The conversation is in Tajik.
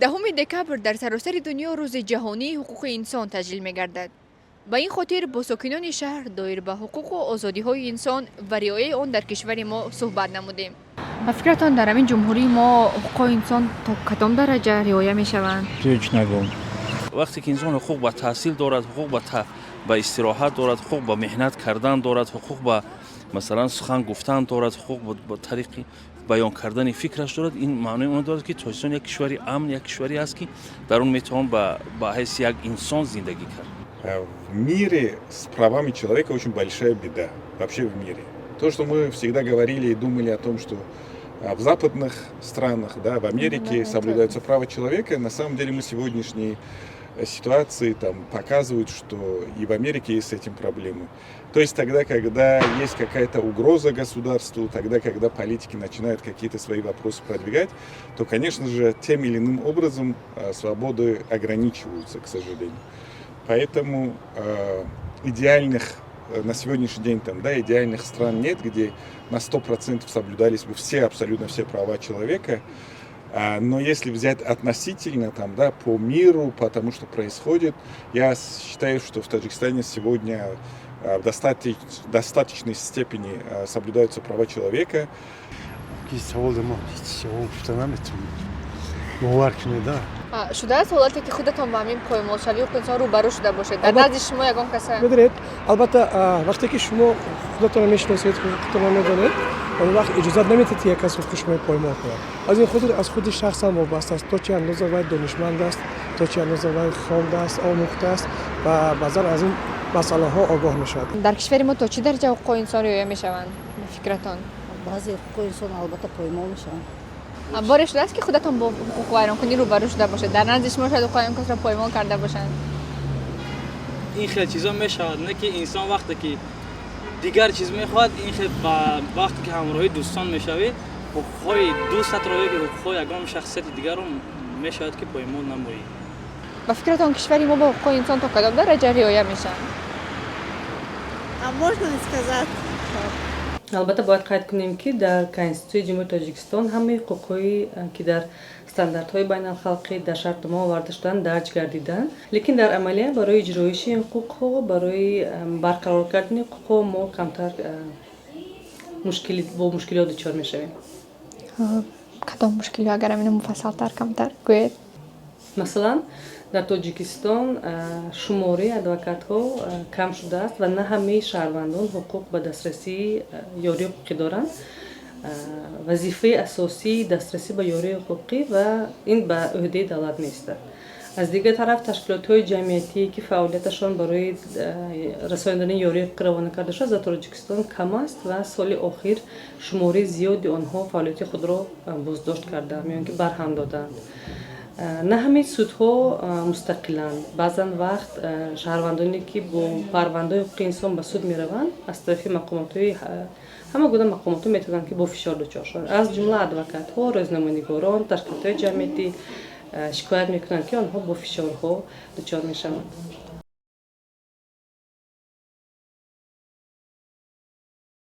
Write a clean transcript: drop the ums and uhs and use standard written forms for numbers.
دهم دکبر در سراسر دنیا روز جهانی حقوق انسان تجلیل می‌گردد. با این خاطر با ساکنان شهر دایر به حقوق و آزادی‌های انسان و رعایت آن در کشور ما صحبت نمودیم. و فکرتان در همین جمهوری ما حقوق انسان تا کدام درجه رعایت می‌شوند؟ هیچ نگم. وقتی که انسان حقوق به تحصیل دارد، حقوق به استراحت دارد، حقوق به مهنت کردن دارد، حقوق به مثلا سخن گفتن دارد، حقوق به طریق بیان کردن فکرش دارد، این معنی اون دارد که تاجیکستان یک کشوری امن، یک کشوری است که در اون میتوان با حیث یک انسان زندگی کرد. В мире с правами человека очень большая беда вообще в мире. То, что мы всегда говорили и думали о том, что в западных странах, да, в Америке соблюдаются права человека, на самом деле мы сегодняшние ситуации там показывают, что и в Америке есть с этим проблемы. То есть тогда, когда есть какая-то угроза государству, тогда, когда политики начинают какие-то свои вопросы продвигать, то, конечно же, тем или иным образом свободы ограничиваются, к сожалению. Поэтому идеальных на сегодняшний день там, да, идеальных стран нет, где на 100% соблюдались бы абсолютно все права человека. Но если взять относительно там, да, по миру, по тому, что происходит, я считаю, что в Таджикистане сегодня в достаточной степени соблюдаются права человека. شده است حالتی که خودتان با همین پایمال شوی حقوق انسان روبرو شده باشید در نزد شما یگان کسا بدونید البته وقتی که شما خودتان میشناسید خودتان میدونید اون وقت اجازه نمیدید یک کس حقوقش پایمال کنه از خود شخص هم وابسته است تا چه اندازه وای دانشمند است تا چه اندازه وای خوانده است آموخته است و بعضا از این مسئله ها آگاه میشد در کشور ما تا چه درجه حقوق انسان رعایت میشوند فکرتان بعضی حقوق انسان البته پایمال میشن بارش شده است که خودتان با حقوق ویرانکنی روبرو شده باشید در نزد شما شاید حقوق کس را پایمال کرده باشند این خیلی چیزا میشود نه که انسان وقتی که دیگر چیز میخواد این خیلی وقتی که همراهی دوستان میشوی حقوقهای دوست رو که حقوق یگان شخصیت دیگر رو میشود که پایمال نمایی با فکرتان کشوری ما با حقوق انسان تا کدام درجه رعایت میشن можно сказать البته باید قید کنیم که در کنستیتوی جمهوری تاجیکستان همه حقوقی که در استانداردهای بین الخلقی در شرط ما آورده شدن درج گردیدن لیکن در عملیه برای اجرایش این حقوق و برای برقرار کردن حقوق ما کمتر مشکلات دچار میشویم کدام مشکلی اگر اینو مفصل‌تر کمتر گویید مثلا در تاجیکستان شماره ادوکات‌ها کم شده است و نه همه شهروندان حقوق به دسترسی یاری حقوقی دارند وظیفه اساسی دسترسی به یاری حقوقی و این به عهده دولت نیست از دیگر طرف تشکیلات‌های جمعیتی که فعالیتشان برای رساندن یاری حقوقی روانه کرده شده در تاجیکستان کم است و سال اخیر شماره زیادی آنها فعالیت خود را بازداشت کردند میان که برهم دادند نه همه سودها مستقلند بعضا وقت شهروندانی که با پرونده حقوق انسان به سود میروند از طرف مقامات همه گونه مقامات میتونن که با فشار دچار شوند از جمله ادوکات‌ها روزنامه‌نگاران تشکیلات جمعیتی شکایت میکنند که آنها با فشارها دچار میشوند